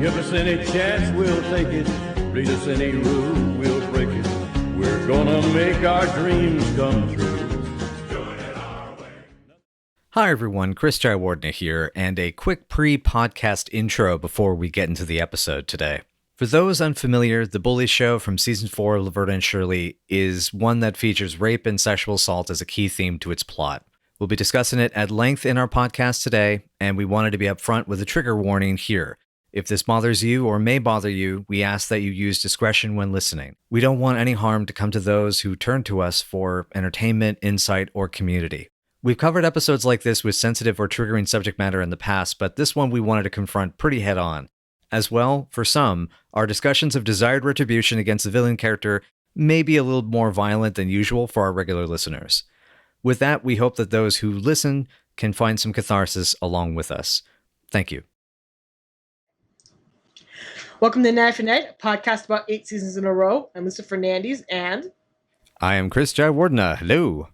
Give us any chance, we'll take it. Read us any rule, we'll break it. We're gonna make our dreams come true. Doing it our way. Hi everyone, Chris Jayawardena here, and a quick pre-podcast intro before we get into the episode today. For those unfamiliar, The Bully Show from Season 4 of Laverne Shirley is one that features rape and sexual assault as a key theme to its plot. We'll be discussing it at length in our podcast today, and we wanted to be upfront with a trigger warning here. If this bothers you or may bother you, we ask that you use discretion when listening. We don't want any harm to come to those who turn to us for entertainment, insight, or community. We've covered episodes like this with sensitive or triggering subject matter in the past, but this one we wanted to confront pretty head-on. As well, for some, our discussions of desired retribution against the villain character may be a little more violent than usual for our regular listeners. With that, we hope that those who listen can find some catharsis along with us. Thank you. Welcome to Knife and Night, a podcast about 8 seasons in a row. I'm Mr. Fernandes, and I am Chris Jayawardena. Hello.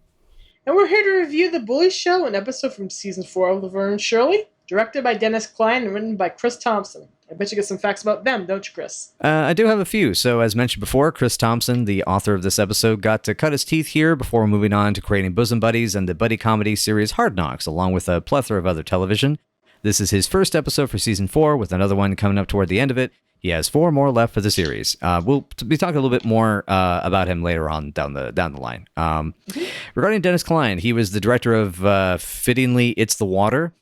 And we're here to review The Bully Show, an episode from Season 4 of Laverne Shirley, directed by Dennis Klein and written by Chris Thompson. I bet you get some facts about them, don't you, Chris? I do have a few. So as mentioned before, Chris Thompson, the author of this episode, got to cut his teeth here before moving on to creating Bosom Buddies and the buddy comedy series Hard Knocks, along with a plethora of other television. This is his first episode for Season 4, with another one coming up toward the end of it. He has 4 more left for the series. We'll be talking a little bit more about him later on down the line. Regarding Dennis Klein, he was the director of fittingly It's the Water,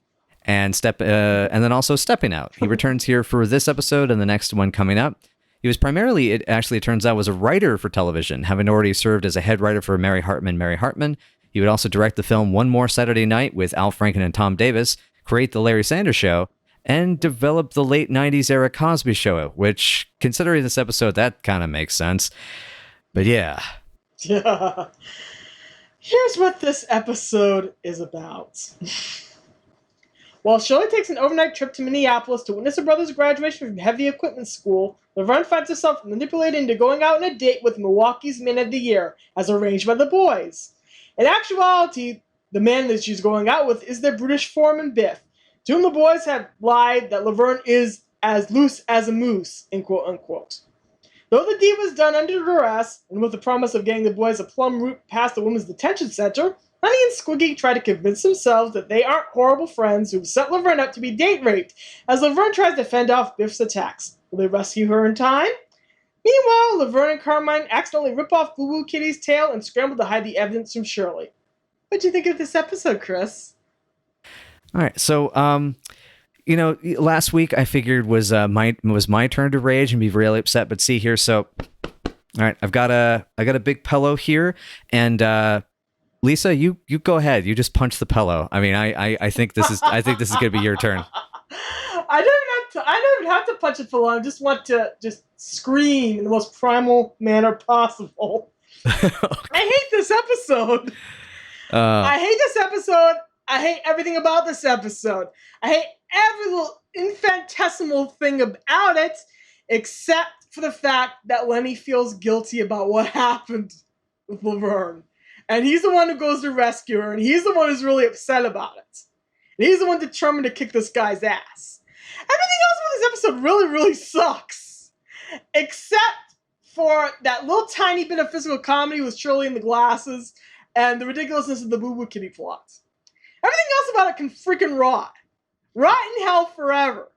and then also Stepping Out. He returns here for this episode and the next one coming up. He was primarily, it turns out, was a writer for television, having already served as a head writer for Mary Hartman. He would also direct the film One More Saturday Night with Al Franken and Tom Davis, create The Larry Sanders Show, and develop the late 90s era Cosby Show, which, considering this episode, that kind of makes sense. But yeah. Yeah. Here's what this episode is about. While Shirley takes an overnight trip to Minneapolis to witness her brother's graduation from heavy equipment school, Laverne finds herself manipulated into going out on a date with Milwaukee's Man of the Year, as arranged by the boys. In actuality, the man that she's going out with is their British foreman, Biff, to whom the boys have lied that Laverne is as loose as a moose, in quote unquote. Though the deed was done under duress, and with the promise of getting the boys a plum route past the women's detention center, Honey and Squiggy try to convince themselves that they aren't horrible friends who've set Laverne up to be date raped, as Laverne tries to fend off Biff's attacks. Will they rescue her in time? Meanwhile, Laverne and Carmine accidentally rip off Boo Boo Kitty's tail and scramble to hide the evidence from Shirley. What'd you think of this episode, Chris? All right, so last week I figured was my turn to rage and be really upset, but see here, so all right, I got a big pillow here, and Lisa, you go ahead. You just punch the pillow. I mean, I think this is gonna be your turn. I don't even have to punch a pillow. I just want to just scream in the most primal manner possible. Okay. I hate this episode. I hate everything about this episode. I hate every little infinitesimal thing about it, except for the fact that Lenny feels guilty about what happened with Laverne. And he's the one who goes to rescue her, and he's the one who's really upset about it. And he's the one determined to kick this guy's ass. Everything else about this episode really, really sucks. Except for that little tiny bit of physical comedy with Shirley and the glasses, and the ridiculousness of the Boo Boo Kitty plot. Everything else about it can freaking rot. Rot in hell forever.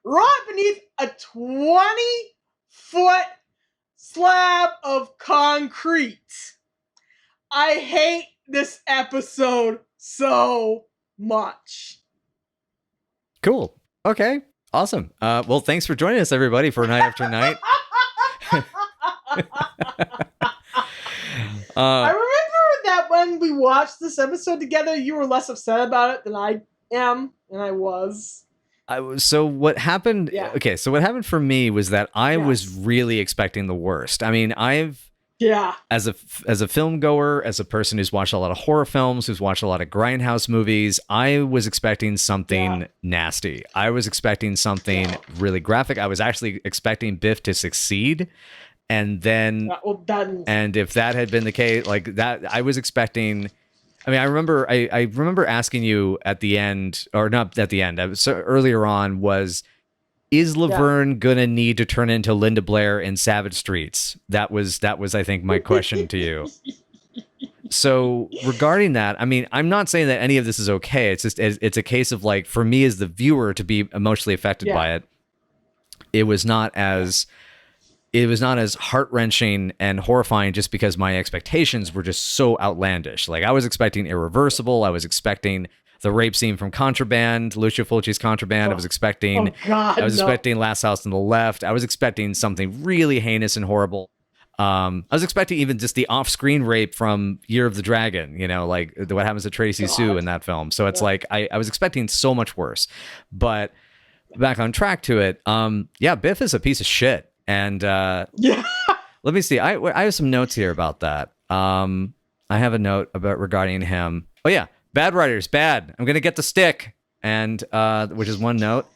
Rot beneath a 20-foot slab of concrete. I hate this episode so much. Cool. Okay. Awesome. Well, thanks for joining us, everybody, for Night After Night. I remember that when we watched this episode together, you were less upset about it than I am, and I was. So what happened? Yeah. Okay. So what happened for me was that I was really expecting the worst. I mean, as a film goer, as a person who's watched a lot of horror films, who's watched a lot of grindhouse movies, I was expecting something nasty. I was expecting something really graphic. I was actually expecting Biff to succeed. And then, and if that had been the case, like that, I was expecting. I mean, I remember asking you at the end, or not at the end, so earlier on, was is Laverne gonna need to turn into Linda Blair in Savage Streets? That was I think my question to you. So regarding that, I mean, I'm not saying that any of this is okay. It's just it's a case of like, for me as the viewer to be emotionally affected by it, it was not as heart-wrenching and horrifying just because my expectations were just so outlandish. Like, I was expecting Irreversible. I was expecting the rape scene from Contraband, Lucio Fulci's Contraband. I was expecting expecting Last House on the Left. I was expecting something really heinous and horrible. I was expecting even just the off-screen rape from Year of the Dragon, you know, like what happens to Tracy Sue in that film. So it's like, I was expecting so much worse. But back on track to it, Biff is a piece of shit. And let me see. I have some notes here about that. I have a note regarding him. Oh yeah, bad writers, bad. I'm gonna get the stick, and which is one note.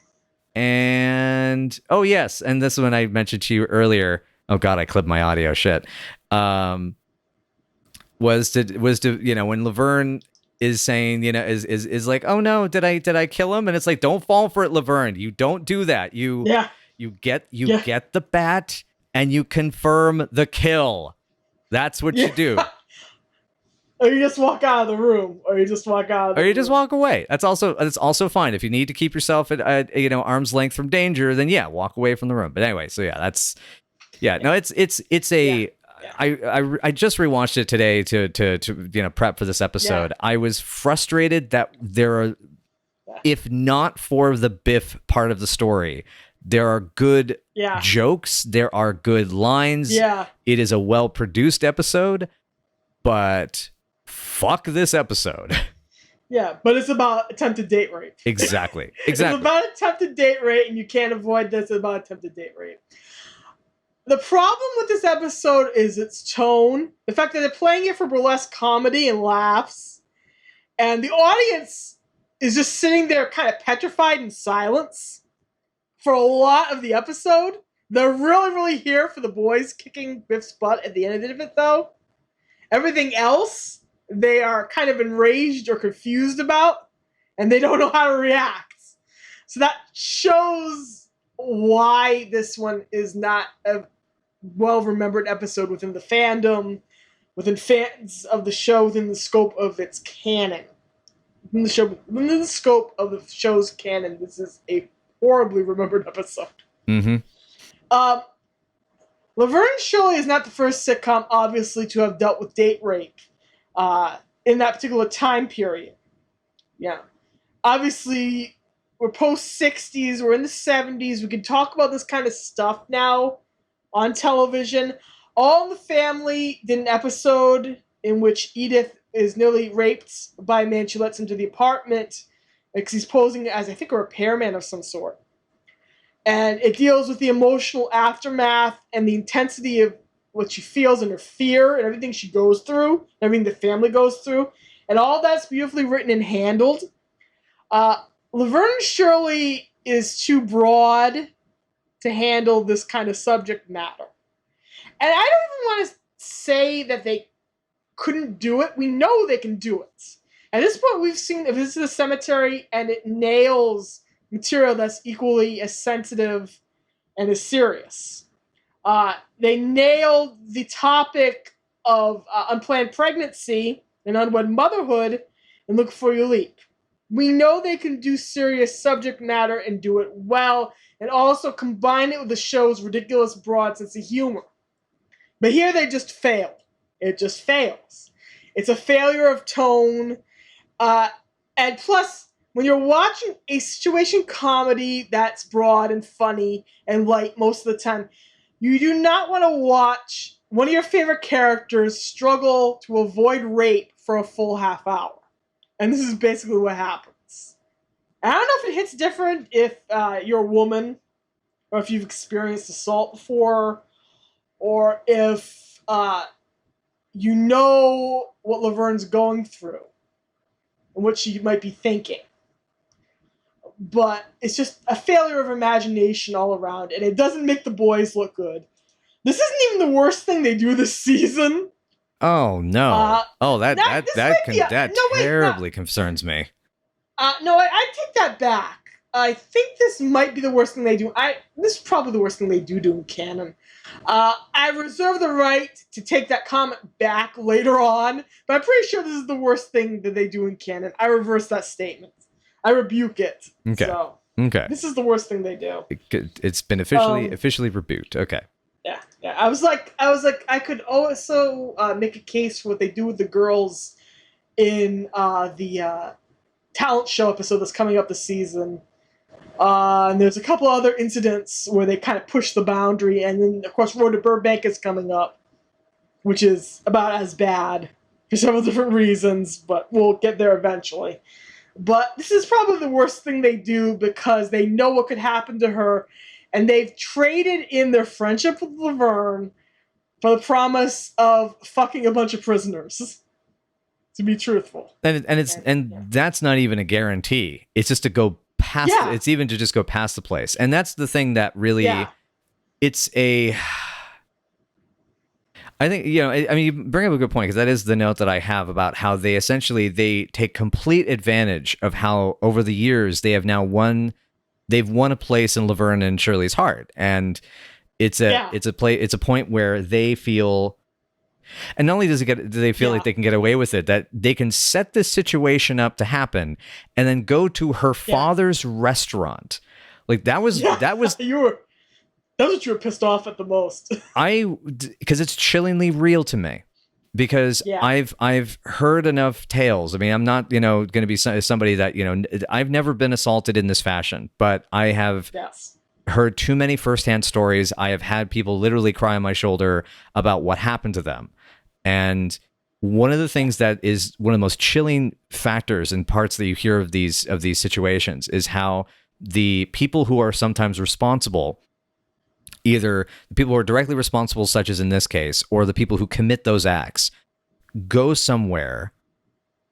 And oh yes, and this one I mentioned to you earlier. Oh god, I clipped my audio. Shit. Was to you know, when Laverne is saying, you know, is like, oh no, did I kill him? And it's like, don't fall for it, Laverne. You don't do that. You get the bat and you confirm the kill. That's what you do. Or you just walk out of the room, or you just walk away. That's also fine. If you need to keep yourself at you know, arm's length from danger, then walk away from the room. But anyway, so no, it's a. I just rewatched it today to you know, prep for this episode. I was frustrated that there are, if not for the Biff part of the story, there are good jokes, there are good lines. Yeah. It is a well-produced episode, but fuck this episode. Yeah, but it's about attempted date rape. Exactly. It's about attempted date rape, and you can't avoid this. It's about attempted date rape. The problem with this episode is its tone. The fact that they're playing it for burlesque comedy and laughs. And the audience is just sitting there kind of petrified in silence for a lot of the episode. They're really, really here for the boys kicking Biff's butt at the end of it, though. Everything else, they are kind of enraged or confused about, and they don't know how to react. So that shows why this one is not a well-remembered episode within the fandom, within fans of the show, within the scope of its canon. Within the scope of the show's canon, this is a horribly remembered episode. Mm-hmm. Laverne Shirley is not the first sitcom, obviously, to have dealt with date rape in that particular time period. Yeah. Obviously, we're post-60s, we're in the 70s, we can talk about this kind of stuff now on television. All in the Family did an episode in which Edith is nearly raped by a man she lets into the apartment because he's posing as, I think, a repairman of some sort. And it deals with the emotional aftermath and the intensity of what she feels and her fear and everything she goes through, everything the family goes through. And all that's beautifully written and handled. Laverne Shirley is too broad to handle this kind of subject matter. And I don't even want to say that they couldn't do it. We know they can do it. At this point, we've seen if this is a cemetery and it nails material that's equally as sensitive and as serious. They nailed the topic of unplanned pregnancy and unwed motherhood and Look Before You Leap. We know they can do serious subject matter and do it well, and also combine it with the show's ridiculous broad sense of humor. But here they just fail. It just fails. It's a failure of tone. And plus, when you're watching a situation comedy that's broad and funny and light most of the time, you do not want to watch one of your favorite characters struggle to avoid rape for a full half hour. And this is basically what happens. And I don't know if it hits different if you're a woman, or if you've experienced assault before, or if you know what Laverne's going through and what she might be thinking. But it's just a failure of imagination all around, and it doesn't make the boys look good. This isn't even the worst thing they do this season. Oh no! That terribly concerns me. No, I take that back. I think this might be the worst thing they do. This is probably the worst thing they do in canon. I reserve the right to take that comment back later on, but I'm pretty sure this is the worst thing that they do in canon. I reverse that statement. I rebuke it. Okay. So, okay. This is the worst thing they do. It's been officially rebuked. Okay. Yeah. I was like, I could also make a case for what they do with the girls in the talent show episode that's coming up this season. And there's a couple other incidents where they kind of push the boundary, and then of course Road to Burbank is coming up, which is about as bad for several different reasons, but we'll get there eventually. But this is probably the worst thing they do because they know what could happen to her, and they've traded in their friendship with Laverne for the promise of fucking a bunch of prisoners. To be truthful, and that's not even a guarantee. It's just to go past. Yeah. It's even to just go past the place, and that's the thing that really. Yeah. It's a. I think I mean you bring up a good point because that is the note that I have about how they take complete advantage of how over the years they have now won. They've won a place in Laverne and Shirley's heart, and it's a point where they feel. And not only do they feel like they can get away with it, that they can set this situation up to happen and then go to her father's restaurant. Like that was that's what you were pissed off at the most. Because it's chillingly real to me. Because I've heard enough tales. I mean, I'm not, going to be somebody that, I've never been assaulted in this fashion, but I have heard too many firsthand stories. I have had people literally cry on my shoulder about what happened to them. And one of the things that is one of the most chilling factors and parts that you hear of these situations is how the people who are sometimes responsible, either the people who are directly responsible, such as in this case, or the people who commit those acts, go somewhere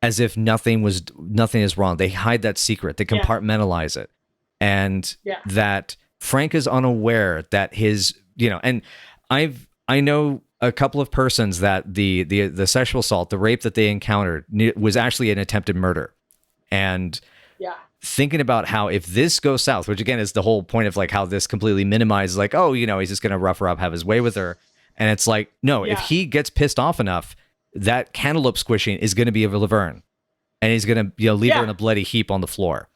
as if nothing is wrong. They hide that secret. They compartmentalize it. And that Frank is unaware that his, and I know a couple of persons that the sexual assault, the rape that they encountered was actually an attempted murder. And thinking about how if this goes south, which again is the whole point of like how this completely minimizes like, oh, he's just going to rough her up, have his way with her. And it's like, no, if he gets pissed off enough, that cantaloupe squishing is going to be of Laverne, and he's going to leave her in a bloody heap on the floor.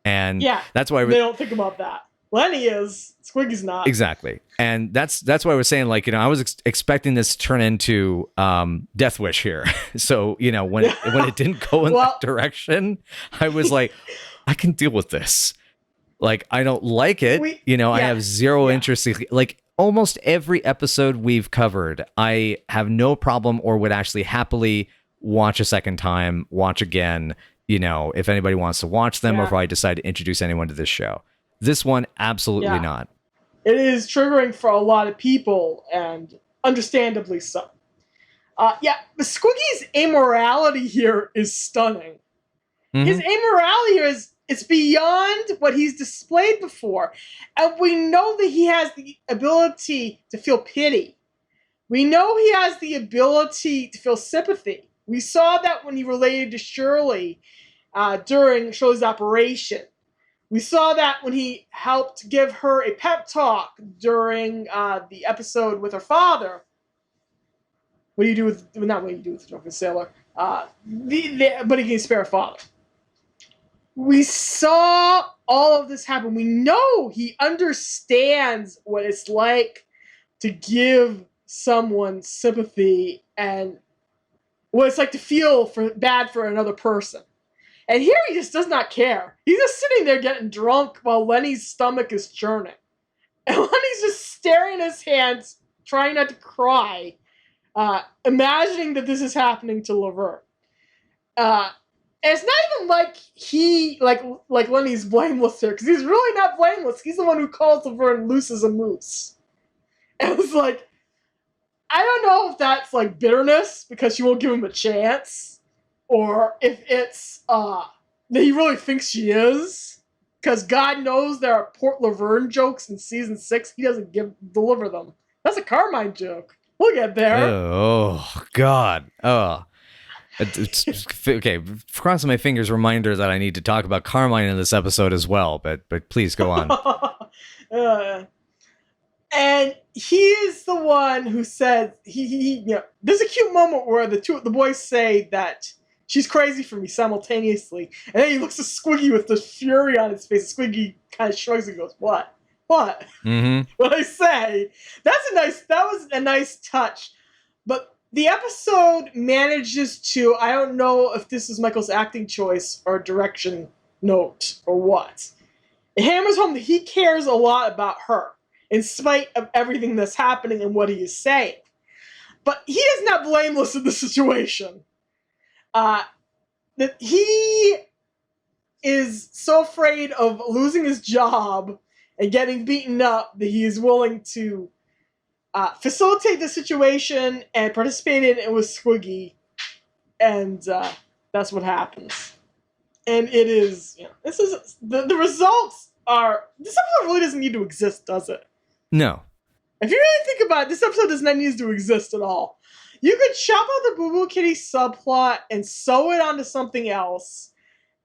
And that's why they don't think about that. Lenny is, Squiggy's not. Exactly. And that's why I was saying, like, I was expecting this to turn into Death Wish here. So, when it didn't go in that direction, I was like, I can deal with this. Like, I don't like it. I have zero interest. Like, almost every episode we've covered, I have no problem or would actually happily watch a second time, watch again, if anybody wants to watch them or if I decide to introduce anyone to this show. This one, absolutely not. It is triggering for a lot of people, and understandably so. Squiggy's amorality here is stunning. Mm-hmm. His amorality it's beyond what he's displayed before. And we know that he has the ability to feel pity. We know he has the ability to feel sympathy. We saw that when he related to Shirley during Shirley's operation. We saw that when he helped give her a pep talk during the episode with her father. What do you do with the drunken sailor? But he can spare her father. We saw all of this happen. We know he understands what it's like to give someone sympathy and what it's like to feel bad for another person. And here he just does not care. He's just sitting there getting drunk while Lenny's stomach is churning. And Lenny's just staring at his hands, trying not to cry, imagining that this is happening to Laverne. And it's not even like Lenny's blameless here, because he's really not blameless. He's the one who calls Laverne loose as a moose. And it was like, I don't know if that's like bitterness because she won't give him a chance, or if it's that he really thinks she is, because God knows there are Port Laverne jokes in season 6. He doesn't deliver them. That's a Carmine joke. We'll get there. Oh God. Oh. Okay, crossing my fingers, reminder that I need to talk about Carmine in this episode as well, but please go on. And he is the one who said there's a cute moment where the boys say that she's crazy for me simultaneously, and then he looks at Squiggy with the fury on his face. Squiggy kind of shrugs and goes, "What? Mm-hmm. What I say?" That was a nice touch, but the episode manages to, I don't know if this is Michael's acting choice or direction note or what. It hammers home that he cares a lot about her, in spite of everything that's happening and what he is saying. But he is not blameless in the situation. That he is so afraid of losing his job and getting beaten up that he is willing to facilitate the situation and participate in it with Squiggy. And that's what happens. And it is, this is, the results are, this episode really doesn't need to exist, does it? No. If you really think about it, this episode does not need to exist at all. You could chop out the Boo Boo Kitty subplot and sew it onto something else,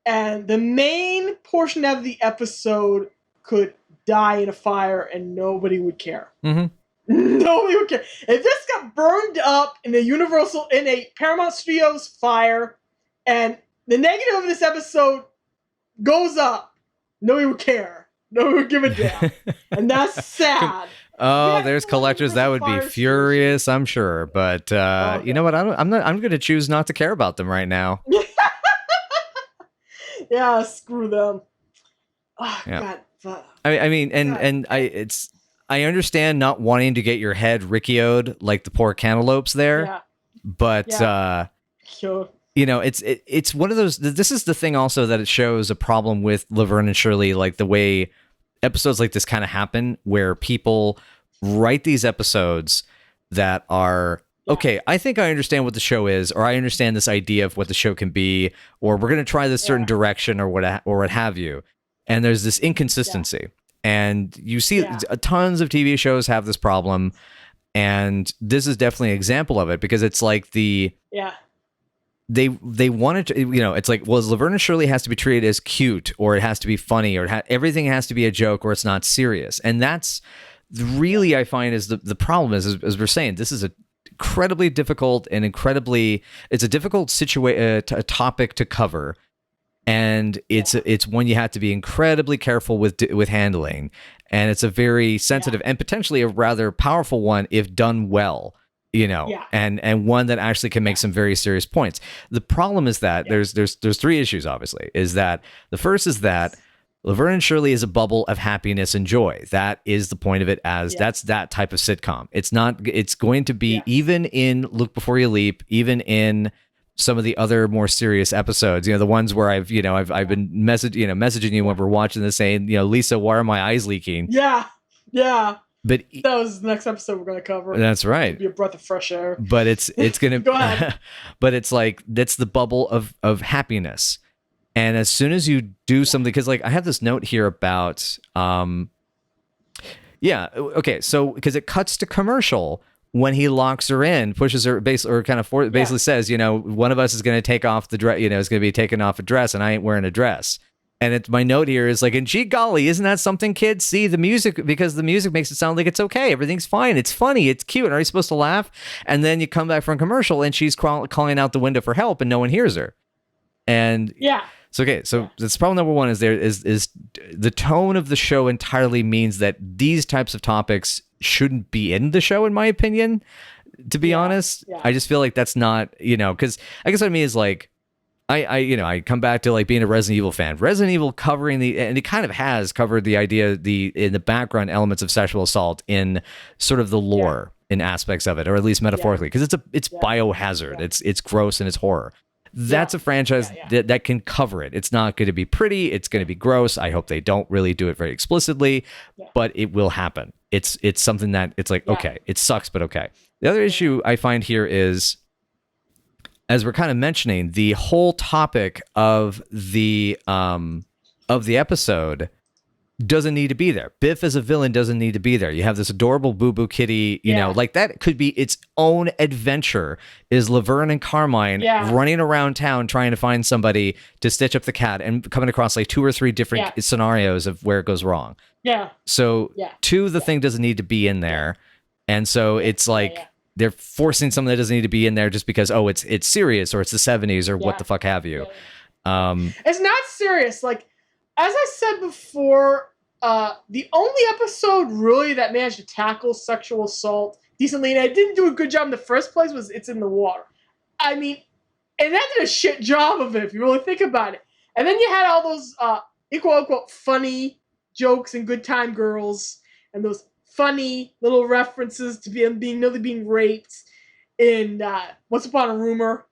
and the main portion of the episode could die in a fire and nobody would care. Mm-hmm. Nobody would care. If this got burned up in a Paramount Studios fire, and the negative of this episode goes up, nobody would care. Nobody would give a damn. And that's sad. Oh, there's collectors that would be furious, I'm sure. But okay. You know what? I'm going to choose not to care about them right now. Yeah, screw them. Oh, yeah. God. I understand not wanting to get your head Rickio'd like the poor cantaloupes there. Yeah. But Sure. It's one of those. This is the thing also that it shows a problem with Laverne and Shirley, like the way episodes like this kind of happen, where people write these episodes that are okay. I think I understand what the show is, or I understand this idea of what the show can be, or we're going to try this certain direction, or what have you. And there's this inconsistency, and you see tons of TV shows have this problem, and this is definitely an example of it, because it's like They wanted to, it's like, well, Laverne and Shirley has to be treated as cute, or it has to be funny, or everything has to be a joke, or it's not serious. And that's really, I find, is the problem is, as we're saying, this is a incredibly difficult and it's a difficult a topic to cover. And it's one you have to be incredibly careful with handling. And it's a very sensitive and potentially a rather powerful one if done well. And one that actually can make some very serious points. The problem is that there's three issues, obviously. Is that the first is that Laverne and Shirley is a bubble of happiness and joy. That is the point of it, as that's that type of sitcom. It's going to be even in Look Before You Leap, even in some of the other more serious episodes, the ones where I've been messaging you when we're watching this, saying, Lisa, why are my eyes leaking? Yeah. But that was the next episode we're going to cover. That's right. It'll be a breath of fresh air. But it's going to go ahead. But it's like, that's the bubble of happiness. And as soon as you do something, because like I have this note here about, so because it cuts to commercial when he locks her in, pushes her basically says, one of us is going to take off the dress, is going to be taking off a dress, and I ain't wearing a dress. And my note here is like, and gee golly, isn't that something, kids? See the music, because the music makes it sound like it's okay. Everything's fine. It's funny. It's cute. And are you supposed to laugh? And then you come back from commercial and she's calling out the window for help and no one hears her. And so that's problem number one, is the tone of the show entirely means that these types of topics shouldn't be in the show, in my opinion, to be honest. I just feel like that's not, because I guess what I mean is like, I come back to like being a Resident Evil fan. Resident Evil and it kind of has covered the idea, in the background elements of sexual assault in sort of the lore in aspects of it, or at least metaphorically, because it's biohazard. It's gross and it's horror. That's a franchise that can cover it. It's not going to be pretty. It's going to be gross. I hope they don't really do it very explicitly, but it will happen. It's something that it's like, okay, it sucks, but okay. The other issue I find here is, as we're kind of mentioning, the whole topic of the episode doesn't need to be there. Biff as a villain doesn't need to be there. You have this adorable Boo Boo Kitty, you know, like that could be its own adventure, is Laverne and Carmine running around town trying to find somebody to stitch up the cat and coming across like 2 or 3 different scenarios of where it goes wrong. Yeah. So the thing doesn't need to be in there. And so it's like they're forcing something that doesn't need to be in there just because, oh, it's serious or it's the 70s or what the fuck have you. It's not serious. Like, as I said before, the only episode really that managed to tackle sexual assault decently, and I didn't do a good job in the first place, was It's in the Water. I mean, and that did a shit job of it, if you really think about it. And then you had all those quote-unquote funny jokes and Good Time Girls, and those funny little references to being raped in Once Upon a Rumor.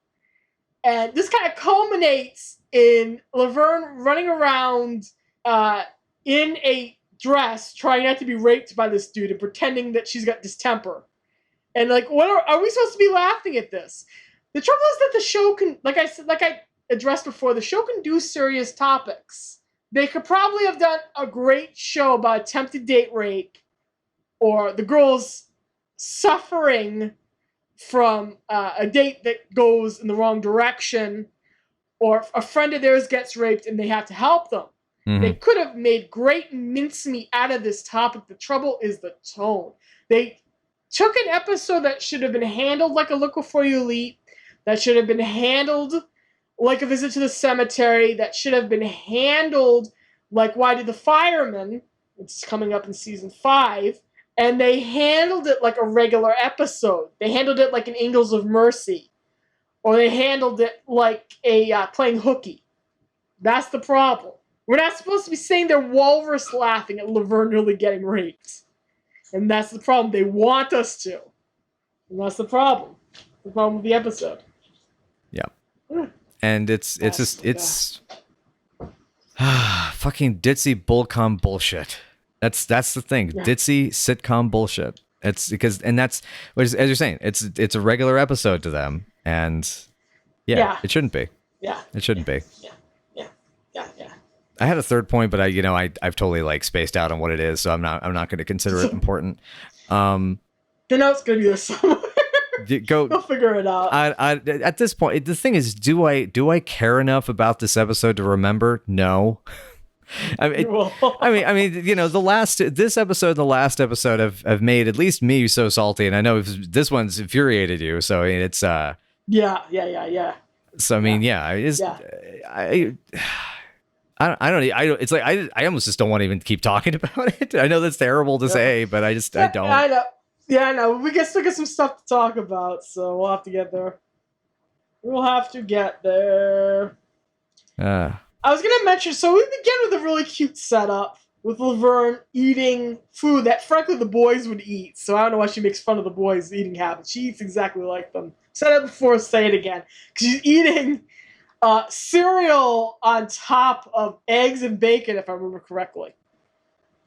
And this kind of culminates in Laverne running around in a dress, trying not to be raped by this dude and pretending that she's got distemper. And like, what are we supposed to be laughing at this? The trouble is that the show can, like I addressed before, the show can do serious topics. They could probably have done a great show about attempted date rape, or the girls suffering from a date that goes in the wrong direction, or a friend of theirs gets raped and they have to help them. Mm-hmm. They could have made great mincemeat out of this topic. The trouble is the tone. They took an episode that should have been handled like a Look Before You Leap, that should have been handled like A Visit to the Cemetery, that should have been handled like Why Did the Fireman? It's coming up in season 5. And they handled it like a regular episode. They handled it like an Angels of Mercy. Or they handled it like a playing hooky. That's the problem. We're not supposed to be saying they're walrus laughing at Laverne nearly getting raped. And that's the problem. They want us to. And that's the problem. The problem with the episode. Yeah. And it's fucking ditzy bullcom bullshit. That's the thing. Yeah. Ditzy sitcom bullshit. It's because, and that's as you're saying, it's a regular episode to them, and it shouldn't be. Yeah, it shouldn't be. Yeah. I had a third point, but I've totally like spaced out on what it is, so I'm not going to consider it important. You know it's going to be this somewhere. Go figure it out. At this point, the thing is, do I care enough about this episode to remember? No. I mean, this episode and the last episode have made at least me so salty, and I know this one's infuriated you. So I mean, it's yeah. So I mean, it's like I almost just don't want to even keep talking about it. I know that's terrible to say, but I don't. I know. Yeah, I know. We still get some stuff to talk about, so we'll have to get there. I was going to mention, so we begin with a really cute setup with Laverne eating food that, frankly, the boys would eat. So I don't know why she makes fun of the boys' eating habits. She eats exactly like them. Said it before, say it again. Because she's eating cereal on top of eggs and bacon, if I remember correctly.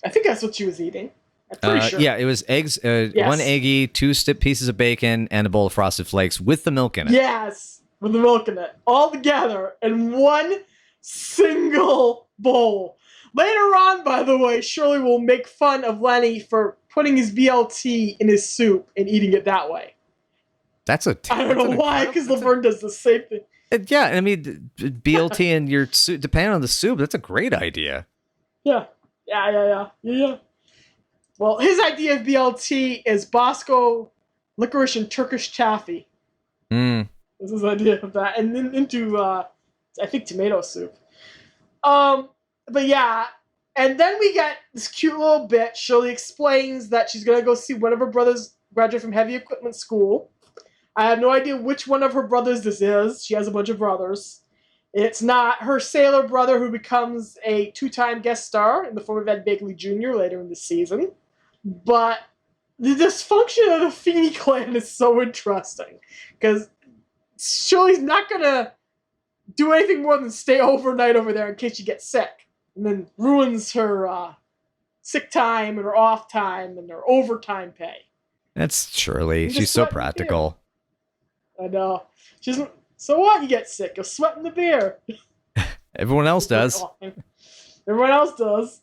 I think that's what she was eating. I'm pretty sure. Yeah, it was eggs, one eggy, 2 pieces of bacon, and a bowl of Frosted Flakes with the milk in it. Yes, with the milk in it. All together in one single bowl. Later on, by the way, Shirley will make fun of Lenny for putting his BLT in his soup and eating it that way. I don't know why, because Laverne does the same thing. Yeah, I mean, BLT in your soup, depending on the soup, that's a great idea. Yeah. Well, his idea of BLT is Bosco licorice and Turkish taffy. This is his idea of that. And then into, I think, tomato soup. But yeah. And then we get this cute little bit. Shirley explains that she's going to go see one of her brothers graduate from heavy equipment school. I have no idea which one of her brothers this is. She has a bunch of brothers. It's not her sailor brother who becomes a 2-time guest star in the form of Ed Begley Jr. later in the season. But the dysfunction of the Feeney clan is so interesting. Because Shirley's not going to do anything more than stay overnight over there in case she gets sick. And then ruins her sick time and her off time and her overtime pay. That's Shirley. She's so practical. I know. So what? You get sick. You'll sweat in the beer. Everyone else does. Everyone else does.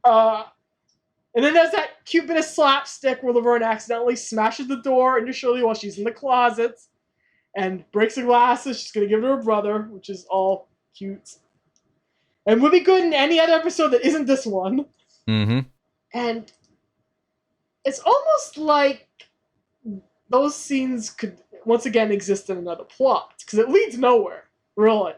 And then there's that cute bit of slapstick where Laverne accidentally smashes the door into Shirley while she's in the closet and breaks the glasses. She's going to give it to her brother, which is all cute. And would be good in any other episode that isn't this one. Mm-hmm. And it's almost like those scenes could, once again, exist in another plot. Because it leads nowhere, really.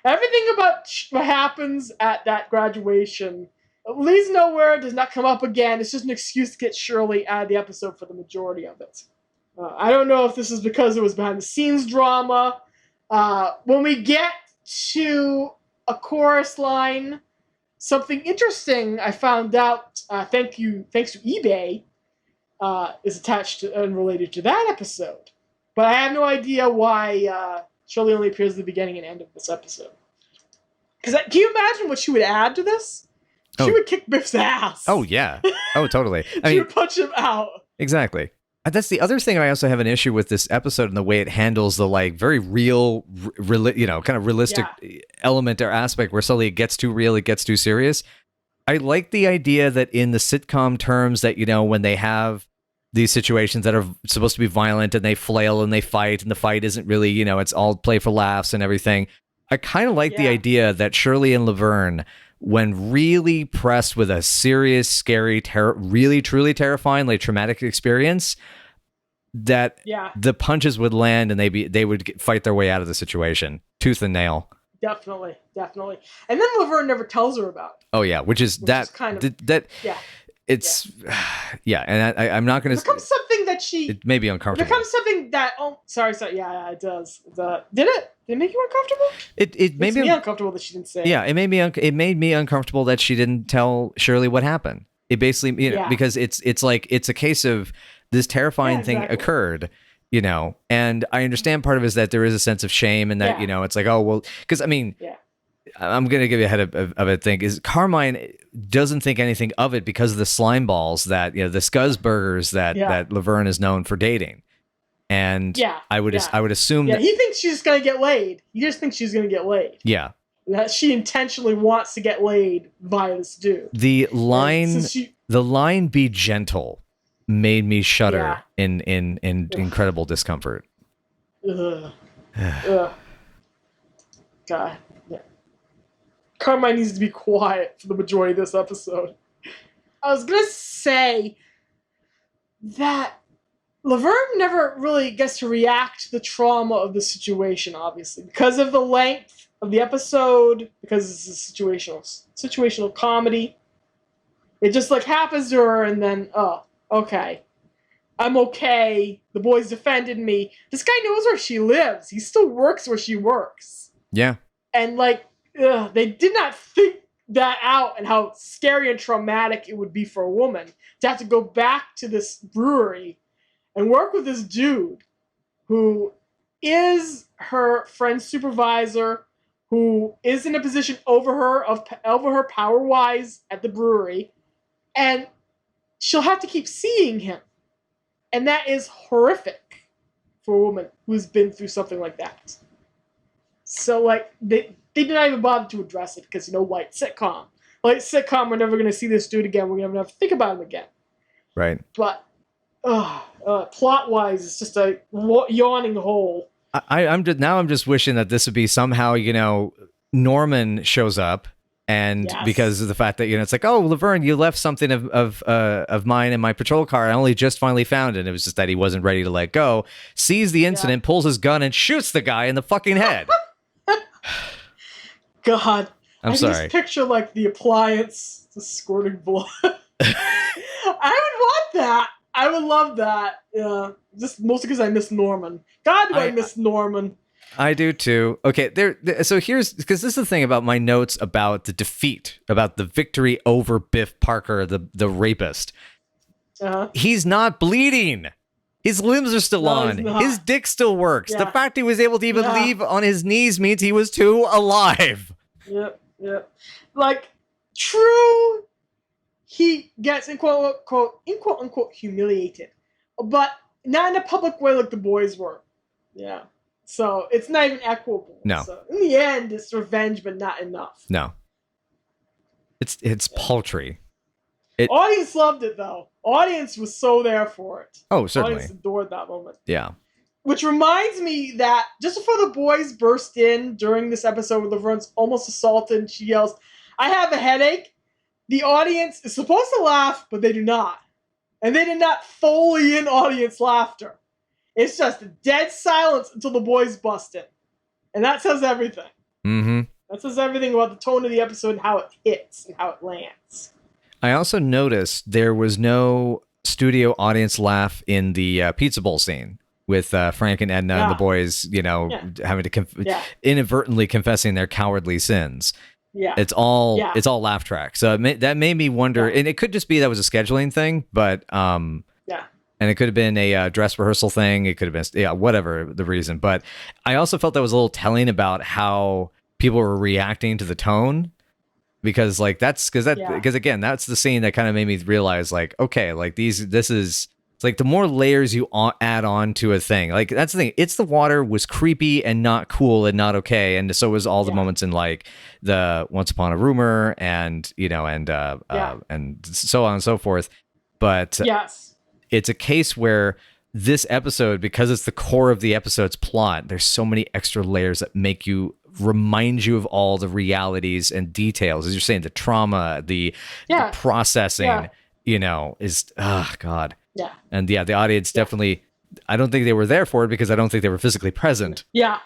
Everything about what happens at that graduation, it leads nowhere, does not come up again. It's just an excuse to get Shirley out of the episode for the majority of it. I don't know if this is because it was behind the scenes drama. When we get to a chorus line, something interesting I found out, thanks to eBay, is attached to and related to that episode. But I have no idea why Shirley only appears at the beginning and end of this episode. Because can you imagine what she would add to this? She would kick Biff's ass. Oh, yeah. Oh, totally. She would punch him out. Exactly. That's the other thing I also have an issue with this episode and the way it handles the like very real, kind of realistic element or aspect where suddenly it gets too real, it gets too serious. I like the idea that in the sitcom terms that, when they have these situations that are supposed to be violent and they flail and they fight and the fight isn't really, it's all play for laughs and everything. I kind of like the idea that Shirley and Laverne, when really pressed with a serious, scary, really, truly terrifying, like traumatic experience, that the punches would land and they would fight their way out of the situation, tooth and nail. Definitely. And then Laverne never tells her about it. Oh yeah, which is kind of that. Yeah. It's and I'm not going to. It becomes something that it may be uncomfortable. It becomes something that sorry, yeah, it does. Did it make you uncomfortable? It made me uncomfortable that she didn't say. Yeah, it made me uncomfortable that she didn't tell Shirley what happened. It basically, because it's like it's a case of this terrifying thing occurred, and I understand part of it is that there is a sense of shame and that it's like, oh well, because I'm going to give you a head of it thing is Carmine doesn't think anything of it because of the slime balls that, the Scuzzburgers that Laverne is known for dating. And I would assume that he thinks she's going to get laid. He just thinks she's going to get laid. Yeah. That she intentionally wants to get laid by this dude. The line "be gentle" made me shudder in incredible discomfort. Ugh. Ugh. God. Carmine needs to be quiet for the majority of this episode. I was going to say that Laverne never really gets to react to the trauma of the situation, obviously. Because of the length of the episode, because it's a situational comedy. It just happens to her and then, okay. I'm okay. The boys defended me. This guy knows where she lives. He still works where she works. Yeah. And they did not think that out and how scary and traumatic it would be for a woman to have to go back to this brewery and work with this dude who is her friend's supervisor, who is in a position over her power-wise at the brewery, and she'll have to keep seeing him. And that is horrific for a woman who's been through something like that. So, they did not even bother to address it because, white sitcom. Like sitcom, we're never going to see this dude again. We're never going to think about him again. Right. But plot-wise, it's just a yawning hole. I'm just wishing that this would be somehow, Norman shows up, and because of the fact that it's like, oh, Laverne, you left something of mine in my patrol car. I only just finally found it. And it was just that he wasn't ready to let go. Sees the incident, pulls his gun, and shoots the guy in the fucking head. God, I'm sorry. Just picture the appliance just squirting blood. I would want that. I would love that. Yeah, just mostly because I miss Norman. God, do I miss Norman. I do too. Okay, so here's because this is the thing about my notes about the defeat, about the victory over Biff Parker, the rapist. He's not bleeding. His limbs are still on. His dick still works. The fact he was able to even leave on his knees means he was too alive. Yep. True, he gets in quote unquote humiliated, but not in a public way like the boys were. Yeah. So it's not even equitable. No. So in the end, it's revenge, but not enough. No. It's paltry. Audience loved it, though. Audience was so there for it. Oh, certainly. Audience adored that moment. Yeah. Which reminds me that just before the boys burst in during this episode where Laverne's almost assaulted and she yells, "I have a headache," the audience is supposed to laugh, but they do not. And they did not Foley in audience laughter. It's just dead silence until the boys bust in. And that says everything. Mm-hmm. That says everything about the tone of the episode and how it hits and how it lands. I also noticed there was no studio audience laugh in the pizza bowl scene with Frank and Edna and the boys, having to inadvertently confessing their cowardly sins. Yeah, it's all laugh track. So that made me wonder, and it could just be that was a scheduling thing, but and it could have been a dress rehearsal thing. It could have been whatever the reason. But I also felt that was a little telling about how people were reacting to the tone. Because again, that's the scene that kind of made me realize, like, okay, like it's like the more layers you add on to a thing, like that's the thing. It's the water was creepy and not cool and not okay, and so was all the moments in like the Once Upon a Rumor and and so on and so forth. But it's a case where this episode, because it's the core of the episode's plot, there's so many extra layers that remind you of all the realities and details, as you're saying, the trauma, the processing, is God. Yeah. And the audience definitely, I don't think they were there for it because I don't think they were physically present. Yeah.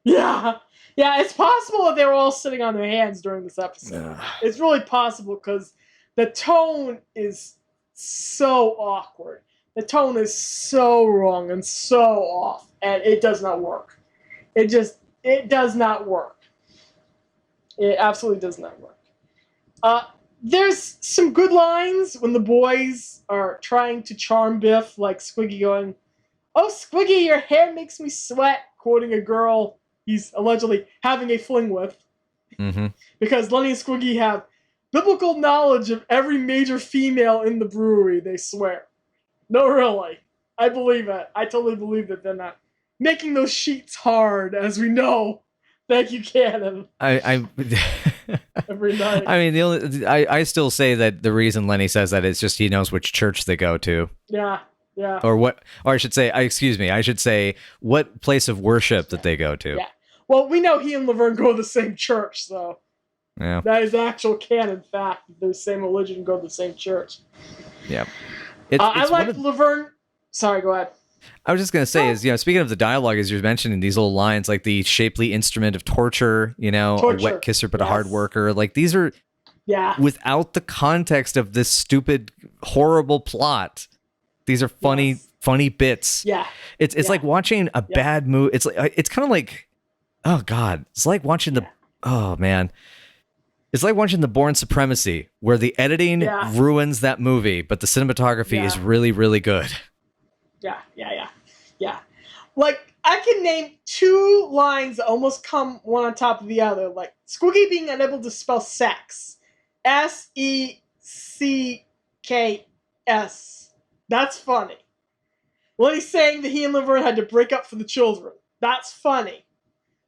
It's possible that they were all sitting on their hands during this episode. It's really possible because the tone is so awkward. The tone is so wrong and so off, and it does not work. It does not work. It absolutely does not work. There's some good lines when the boys are trying to charm Biff, like Squiggy going, "Oh, Squiggy, your hair makes me sweat," quoting a girl he's allegedly having a fling with. Mm-hmm. Because Lenny and Squiggy have biblical knowledge of every major female in the brewery, they swear. No, really. I believe it. I totally believe that they're not making those sheets hard, as we know. Thank you, Cannon. Every night. I mean, I still say that the reason Lenny says that is just he knows which church they go to. Yeah. Or I should say, what place of worship that they go to. Yeah. Well, we know he and Laverne go to the same church, so. Yeah. That is actual canon fact. They're the same religion, go to the same church. Yeah. I like Laverne. Sorry, go ahead. I was just going to say, speaking of the dialogue, as you're mentioning these little lines, like the shapely instrument of torture, a wet kisser but a hard worker. Like these are, without the context of this stupid, horrible plot, these are funny bits. Yeah. It's like watching a bad movie. It's kind of like, oh God, it's like watching oh man. It's like watching The Bourne Supremacy, where the editing ruins that movie, but the cinematography is really, really good. Yeah. Like, I can name two lines that almost come one on top of the other. Like, Squiggy being unable to spell sex. S-E-C-K-S. That's funny. Lenny saying that he and Laverne had to break up for the children. That's funny.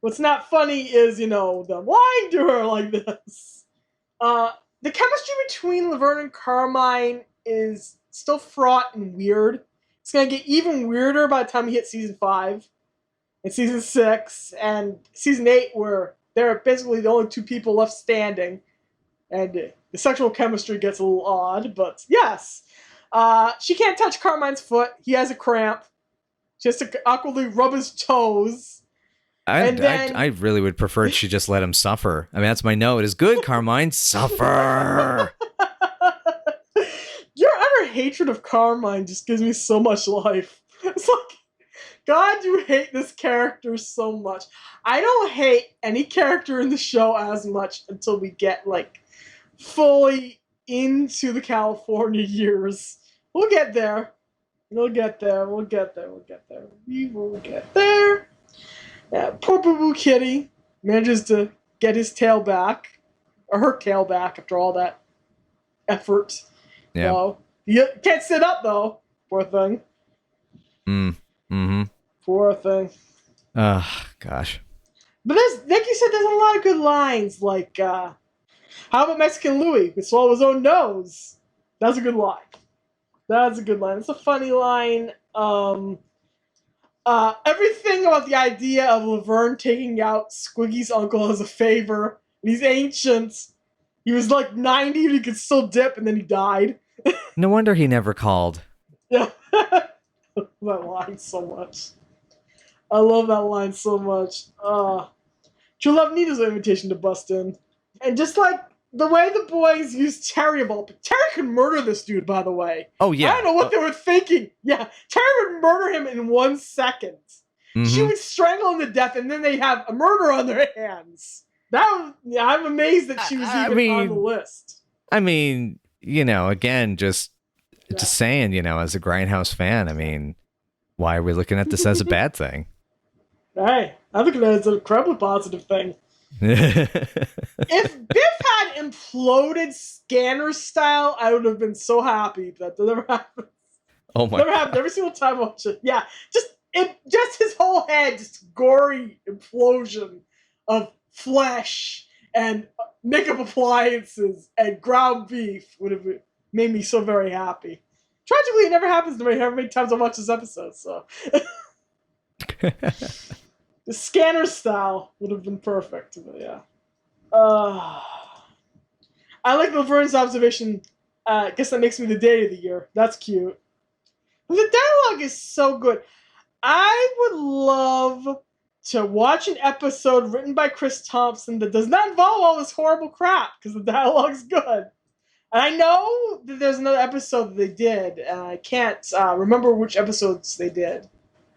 What's not funny is, them lying to her like this. The chemistry between Laverne and Carmine is still fraught and weird. It's going to get even weirder by the time we hit season 5 and season 6 and season 8, where they're basically the only two people left standing. And the sexual chemistry gets a little odd, but yes. She can't touch Carmine's foot. He has a cramp. She has to awkwardly rub his toes. I really would prefer she just let him suffer. I mean, that's my note. Is good, Carmine. Suffer. Your utter hatred of Carmine just gives me so much life. It's like, God, you hate this character so much. I don't hate any character in the show as much until we get, like, fully into the California years. We'll get there. We will get there. Yeah, poor Boo-Boo Kitty manages to get his tail back, or her tail back after all that effort. Yeah. So, you can't sit up, though. Poor thing. Mm-hmm. Poor thing. Gosh. But like you said, there's a lot of good lines, like, how about Mexican Louie, who swallowed his own nose? That's a good line. That's a good line. It's a funny line. Everything about the idea of Laverne taking out Squiggy's uncle as a favor. He's ancient. He was like 90 and he could still dip, and then he died. No wonder he never called. Yeah. That line so much. I love that line so much. True Love needs an invitation to bust in. And just like the way the boys use Terry of all... Terry could murder this dude, by the way. Oh, yeah. I don't know what they were thinking. Yeah, Terry would murder him in 1 second. Mhm. She would strangle him to death, and then they have a murder on their hands. I'm amazed that she was even on the list. I mean, again, just saying, as a Grindhouse fan, I mean, why are we looking at this as a bad thing? Hey, I look at it as an incredibly positive thing. If Biff had imploded Scanner style, I would have been so happy that never happened. Oh my! Never happened. Every single time I watch it. Yeah, just his whole head, just gory implosion of flesh and makeup appliances and ground beef would have made me so very happy. Tragically, it never happens to me however many times I watch this episode, so... The Scanner style would have been perfect, but yeah. I like Laverne's observation. I guess that makes me the day of the year. That's cute. But the dialogue is so good. I would love to watch an episode written by Chris Thompson that does not involve all this horrible crap, because the dialogue's good. And I know that there's another episode that they did, and I can't remember which episodes they did.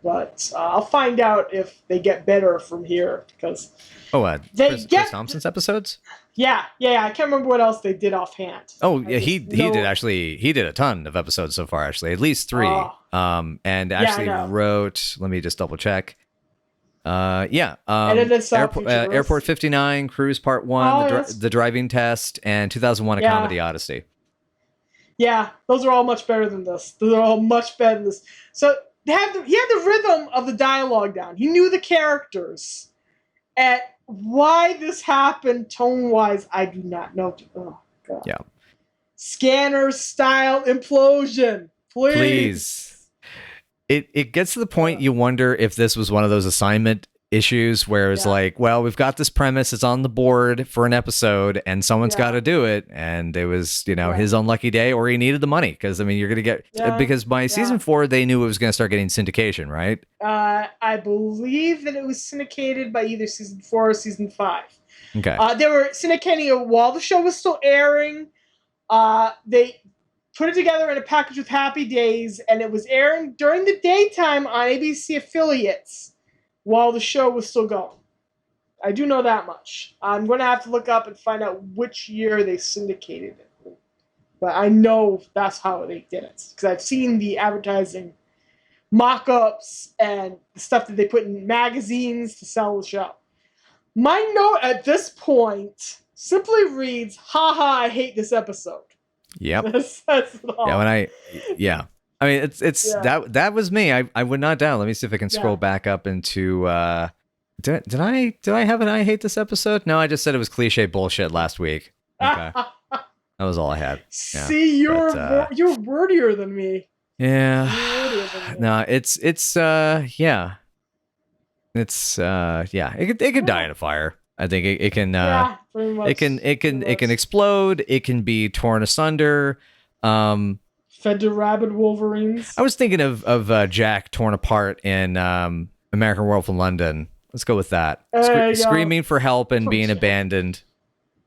But I'll find out if they get better from here, because Chris Thompson's episodes? Yeah. I can't remember what else they did offhand. Oh, yeah, he did a ton of episodes so far, actually, at least 3. And actually wrote. Let me just double check. Airport 59, Cruise Part 1, the Driving Test, and 2001: A Comedy Odyssey. Yeah, those are all much better than this. So he had the rhythm of the dialogue down. He knew the characters. And why this happened tone-wise, I do not know. Oh, God. Yeah. Scanner style implosion. Please. It gets to the point you wonder if this was one of those assignment issues where it's like, well, we've got this premise, it's on the board for an episode, and someone's got to do it, and it was, his unlucky day, or he needed the money, because, I mean, you're going to get... Because by season 4, they knew it was going to start getting syndication, right? I believe that it was syndicated by either season 4 or season 5. Okay. They were syndicating it while the show was still airing. They put it together in a package with Happy Days, and it was airing during the daytime on ABC affiliates while the show was still going. I do know that much. I'm going to have to look up and find out which year they syndicated it. But I know that's how they did it, because I've seen the advertising mock-ups and the stuff that they put in magazines to sell the show. My note at this point simply reads, haha, I hate this episode. Yep. That's it all. I mean, it's that was me. I would not doubt. Let me see if I can scroll back up into. Did I have an I hate this episode? No, I just said it was cliche bullshit last week. Okay, that was all I had. Yeah. See, you're wordier than me. Yeah. No, it's It could die in a fire. I think it can. Pretty much. It can explode. It can be torn asunder. Fed to rabid wolverines. I was thinking of Jack torn apart in American Werewolf in London. Let's go with that. Screaming for help and being abandoned.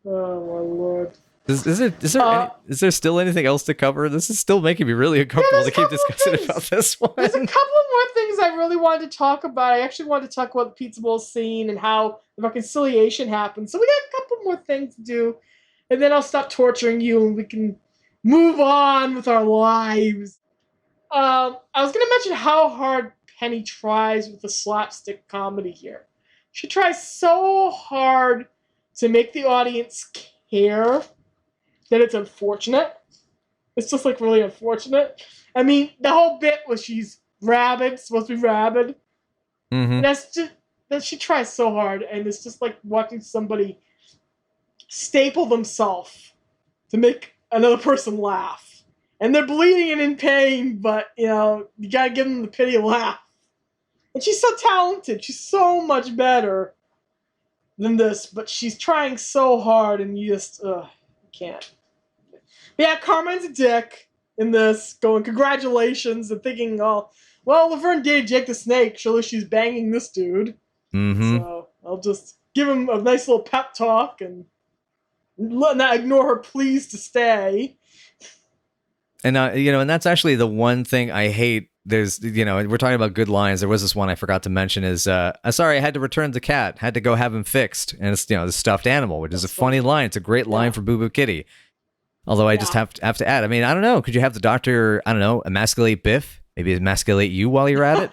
Oh my lord! Is there still anything else to cover? This is still making me really uncomfortable to keep discussing about this one. There's a couple more things I really wanted to talk about. I actually wanted to talk about the Pizza Bowl scene and how the reconciliation happened. So we got a couple more things to do, and then I'll stop torturing you and we can move on with our lives. I was going to mention how hard Penny tries with the slapstick comedy here. She tries so hard to make the audience care that it's unfortunate. It's just like really unfortunate. I mean, the whole bit was she's rabid, supposed to be rabid. Mm-hmm. And that's just that she tries so hard, and it's just like watching somebody staple themselves to make another person laugh. And they're bleeding and in pain, but, you gotta give them the pity laugh. And she's so talented. She's so much better than this, but she's trying so hard, and you just, can't. But yeah, Carmine's a dick in this, going, congratulations, and thinking, well, Laverne dated Jake the Snake. Surely she's banging this dude. Mm-hmm. So I'll just give him a nice little pep talk and not ignore her pleas to stay. And, and that's actually the one thing I hate. There's, we're talking about good lines. There was this one I forgot to mention is, sorry, I had to return the cat. Had to go have him fixed. And it's, the stuffed animal, which is a funny line. It's a great line for Boo Boo Kitty. Although I just have to add, I mean, I don't know. Could you have the doctor, I don't know, emasculate Biff? Maybe emasculate you while you're at it?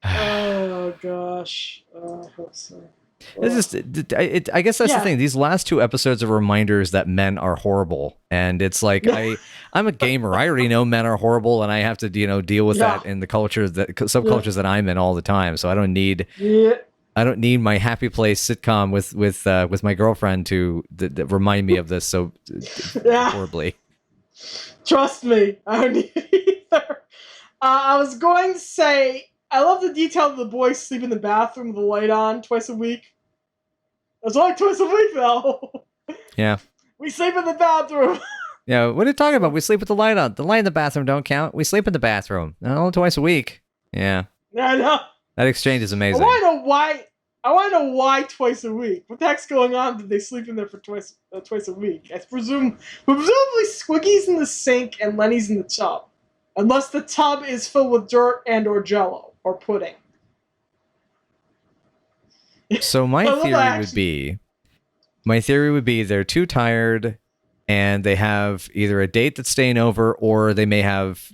Oh, gosh. I hope so. It's just, I guess that's the thing. These last 2 episodes are reminders that men are horrible, and it's like I'm a gamer. I already know men are horrible, and I have to deal with that in the culture subcultures that I'm in all the time. So I don't need my happy place sitcom with my girlfriend to remind me of this so horribly. Trust me, I don't need it either. I was going to say, I love the detail that the boys sleep in the bathroom with the light on twice a week. It's only twice a week, though. Yeah. We sleep in the bathroom. Yeah, what are you talking about? We sleep with the light on. The light in the bathroom don't count. We sleep in the bathroom. Only twice a week. Yeah. I know. That exchange is amazing. I want to know why twice a week. What the heck's going on that they sleep in there for twice a week? Presumably Squiggy's in the sink and Lenny's in the tub. Unless the tub is filled with dirt and or jello or pudding. So my theory would be they're too tired and they have either a date that's staying over or they may have,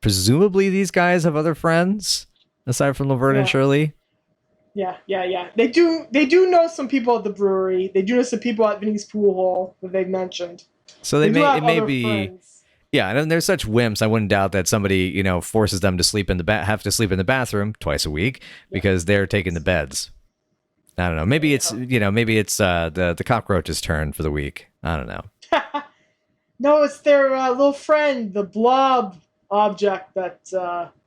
presumably these guys have other friends aside from Laverne and Shirley. Yeah. They do know some people at the brewery. They do know some people at Vinny's Pool Hall that they've mentioned. So it may be friends. Yeah, and they're such wimps. I wouldn't doubt that somebody, forces them to sleep have to sleep in the bathroom twice a week because they're taking the beds. I don't know. Maybe it's the cockroach's turn for the week. I don't know. No, it's their little friend, the blob object that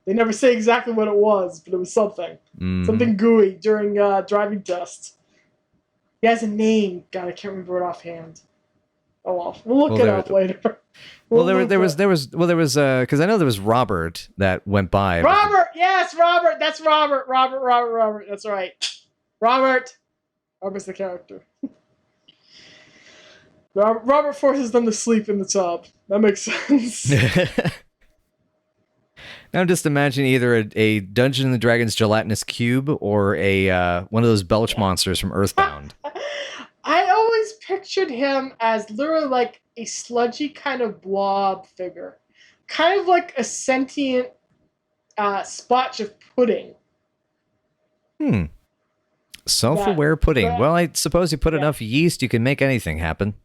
they never say exactly what it was, but it was something. Something gooey during driving tests. He has a name. God, I can't remember it offhand. Oh well, we'll look it up later. There was because I know there was Robert that went by. Robert, yes, Robert. That's Robert. Robert. That's right. Robert's the character. Robert forces them to sleep in the tub. That makes sense. Now just imagine either a Dungeons and Dragons gelatinous cube or a one of those belch monsters from Earthbound. I always pictured him as literally like a sludgy kind of blob figure. Kind of like a sentient splotch of pudding. Self-aware pudding. Well, I suppose you put enough yeast, you can make anything happen.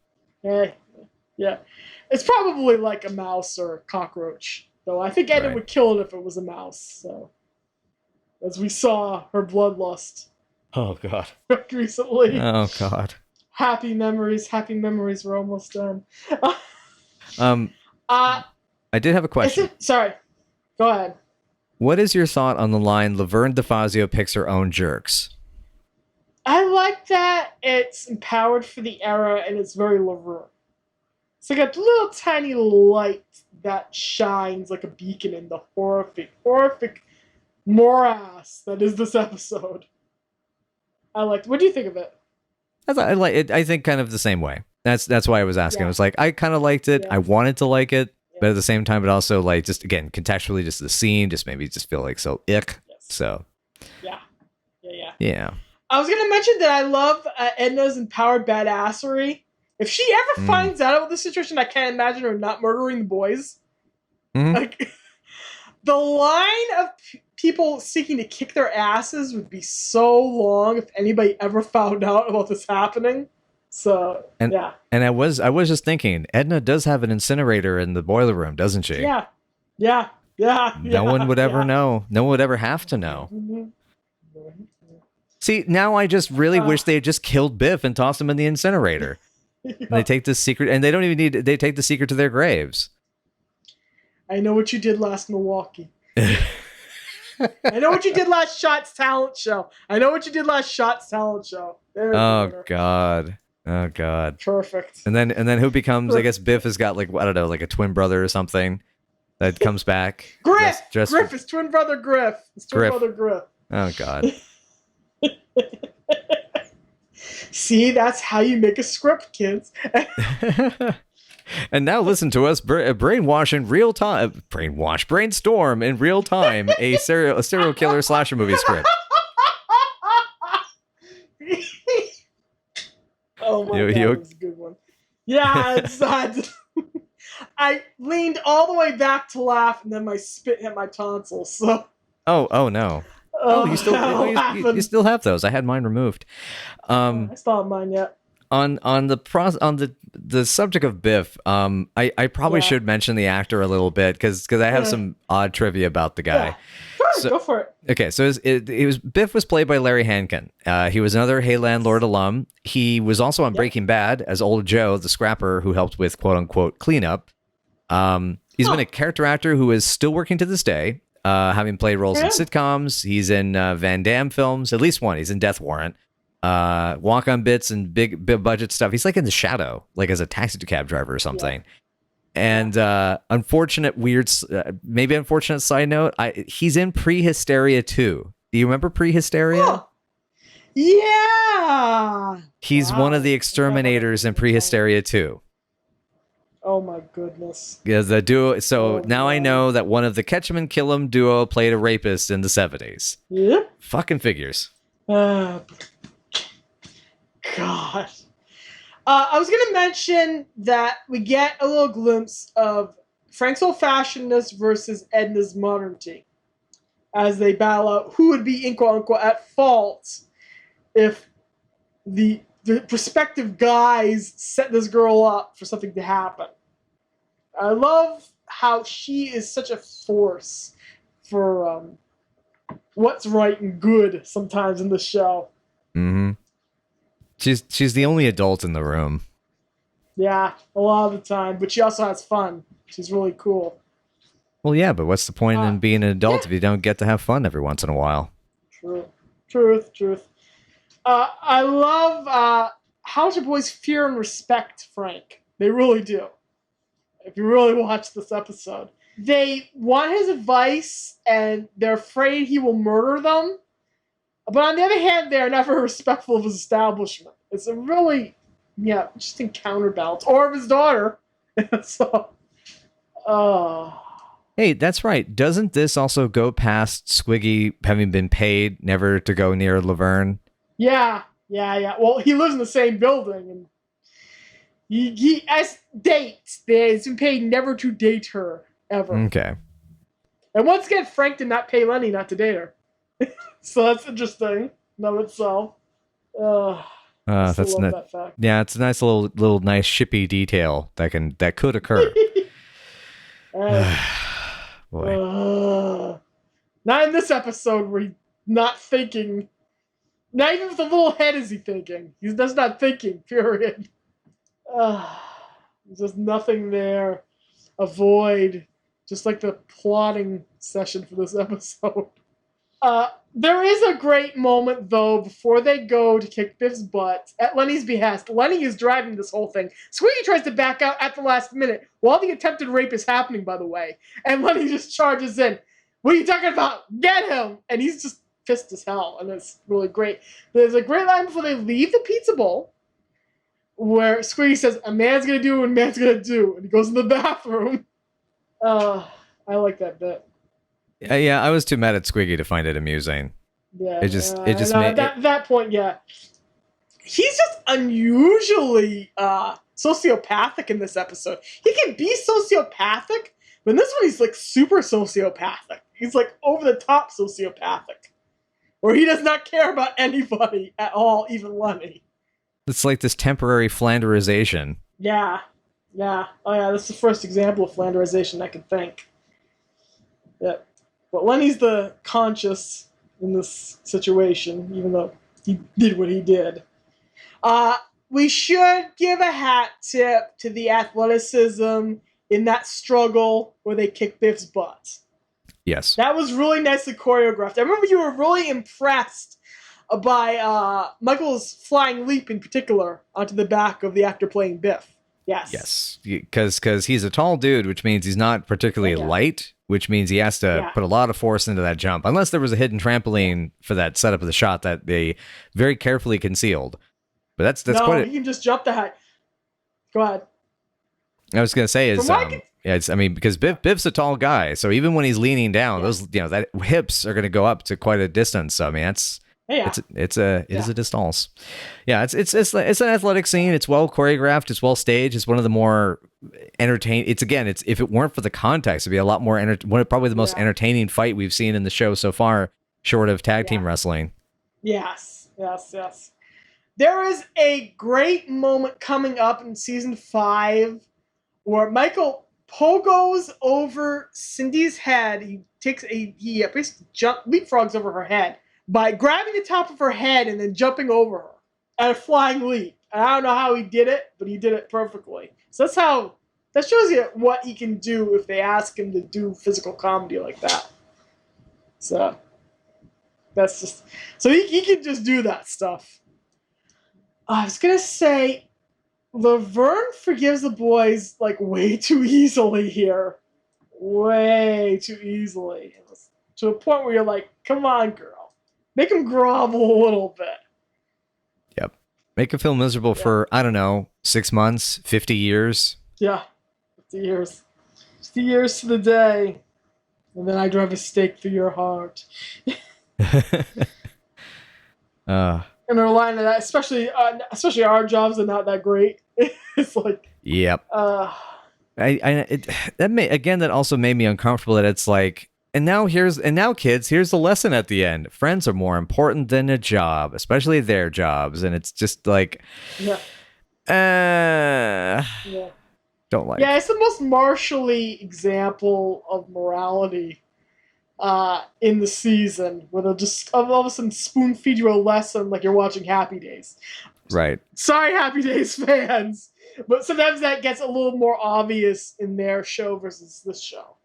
Yeah. It's probably like a mouse or a cockroach. Though I think Edna would kill it if it was a mouse. So, as we saw her bloodlust. Oh, God. Recently. Oh, God. Happy memories. We're almost done. I did have a question. Sorry. Go ahead. What is your thought on the line, Laverne DeFazio picks her own jerks? I like that it's empowered for the era and it's very Laverne. It's like a little tiny light that shines like a beacon in the horrific morass that is this episode. I liked it. What do you think of it? I like it. I think kind of the same way. That's why I was asking. I was like, I kind of liked it. I wanted to like it, but at the same time, it also like just again contextually, just the scene, just maybe just feel like so ick. Yes. So yeah. I was gonna mention that I love Edna's empowered badassery. If she ever finds out about the situation, I can't imagine her not murdering the boys. Like the line of people seeking to kick their asses would be so long if anybody ever found out about this happening. So and I was just thinking, Edna does have an incinerator in the boiler room, doesn't she? Yeah. No one would ever know. No one would ever have to know. See, now I just really wish they had just killed Biff and tossed him in the incinerator. And they take the secret, and they don't even need. They take the secret to their graves. I know what you did last Milwaukee. I know what you did last Shots Talent Show. I know what you did last Shots Talent Show. Oh God. Oh God. Perfect. And then who becomes? I guess Biff has got like, I don't know, like a twin brother or something that comes back. Griff. Just Griff. His twin brother Griff. Oh God. See, that's how you make a script, kids. And now listen to us brainwash in real time. Brainstorm in real time. A serial killer slasher movie script. Oh my God, that was a good one. Yeah, it's I leaned all the way back to laugh, and then my spit hit my tonsils. So. Oh no. You still have those. I had mine removed. I still have mine yet. On the subject of Biff, I probably should mention the actor a little bit because I have some odd trivia about the guy. Yeah. Sure, go for it. Okay, so Biff was played by Larry Hankin. He was another Hey Landlord alum. He was also on Breaking Bad as Old Joe, the scrapper who helped with quote unquote cleanup. He's been a character actor who is still working to this day, having played roles in sitcoms. He's in Van Damme films, at least one. He's in Death Warrant. Walk on bits and big budget stuff. He's like in The Shadow, like as a taxi cab driver or something. And unfortunate side note, he's in Pre-Hysteria 2. Do you remember Pre-Hysteria? Oh. Yeah. He's one of the exterminators in Pre-Hysteria 2. Oh my goodness. Yeah, the duo. So now I know that one of the Ketchum and Killam duo played a rapist in the 70s. Yep. Fucking figures. God. I was going to mention that we get a little glimpse of Frank's old-fashionedness versus Edna's modernity as they battle out who would be, quote unquote, at fault if the prospective guys set this girl up for something to happen. I love how she is such a force for what's right and good sometimes in the show. Mm-hmm. She's the only adult in the room. Yeah, a lot of the time, but she also has fun. She's really cool. Well, yeah, but what's the point in being an adult if you don't get to have fun every once in a while? Truth. I love how your boys fear and respect Frank. They really do. If you really watch this episode, they want his advice and they're afraid he will murder them. But on the other hand, they're never respectful of his establishment. It's a really, interesting counterbalance. Or of his daughter. So, Hey, that's right. Doesn't this also go past Squiggy having been paid never to go near Laverne? Yeah. Well, he lives in the same building, and he as dates. He's been paid never to date her ever. Okay. And once again, Frank did not pay Lenny not to date her. So that's interesting in of itself. That's that fact. Yeah, it's a nice little nice shippy detail that could occur. Boy. Not in this episode where he's not thinking. Not even with a little head is he thinking. He's just not thinking, period. There's just nothing there. A void. Just like the plotting session for this episode. There is a great moment, though, before they go to kick Biff's butt at Lenny's behest. Lenny is driving this whole thing. Squeaky tries to back out at the last minute while the attempted rape is happening, by the way. And Lenny just charges in. What are you talking about? Get him! And he's just pissed as hell, and it's really great. There's a great line before they leave the pizza bowl where Squeaky says, a man's going to do what a man's going to do. And he goes in the bathroom. I like that bit. Yeah, I was too mad at Squiggy to find it amusing. Yeah, it just made that point. Yeah, he's just unusually sociopathic in this episode. He can be sociopathic, but in this one he's like super sociopathic. He's like over the top sociopathic, where he does not care about anybody at all, even Lenny. It's like this temporary Flanderization. Yeah. Oh yeah, that's the first example of Flanderization I can think. Yeah. But Lenny's the conscious in this situation, even though he did what he did. We should give a hat tip to the athleticism in that struggle where they kick Biff's butt. Yes. That was really nicely choreographed. I remember you were really impressed by Michael's flying leap in particular onto the back of the actor playing Biff. Yes. Because he's a tall dude, which means he's not particularly light, which means he has to put a lot of force into that jump, unless there was a hidden trampoline for that setup of the shot that they very carefully concealed. But that's quite. You can just jump the height. Go ahead. I was gonna say because Biff's a tall guy, so even when he's leaning down, those that hips are gonna go up to quite a distance. So I mean it is a distance. Yeah, it's an athletic scene. It's well choreographed. It's well staged. It's one of the more entertaining. It's if it weren't for the context, it'd be a lot more probably the most entertaining fight we've seen in the show so far, short of tag team wrestling. Yes. There is a great moment coming up in season 5 where Michael pogos over Cindy's head. He basically leapfrogs over her head by grabbing the top of her head and then jumping over her at a flying leap. And I don't know how he did it, but he did it perfectly. So that shows you what he can do if they ask him to do physical comedy like that. So that's just he can just do that stuff. I was gonna say, Laverne forgives the boys like way too easily here. Way too easily. To a point where you're like, come on, girl. Make him grovel a little bit. Yep. Make him feel miserable for, I don't know, 6 months, 50 years. Yeah. 50 years. 50 years to the day. And then I drive a stake through your heart. And they're lying to that, especially our jobs are not that great. It's like, yep. That also made me uncomfortable. That it's like, and now kids, here's the lesson at the end. Friends are more important than a job, especially their jobs, and it's just like, don't like. Yeah, it's the most martially example of morality in the season, where they'll just all of a sudden spoon feed you a lesson like you're watching Happy Days. Right. Sorry, Happy Days fans, but sometimes that gets a little more obvious in their show versus this show.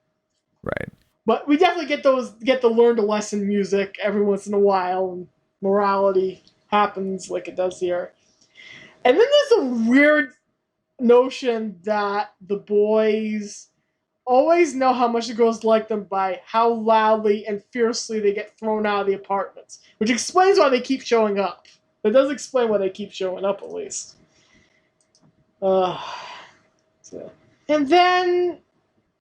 Right. But we definitely get to learn the lesson music every once in a while, and morality happens like it does here. And then there's a weird notion that the boys always know how much the girls like them by how loudly and fiercely they get thrown out of the apartments, which explains why they keep showing up. It does explain why they keep showing up, at least. And then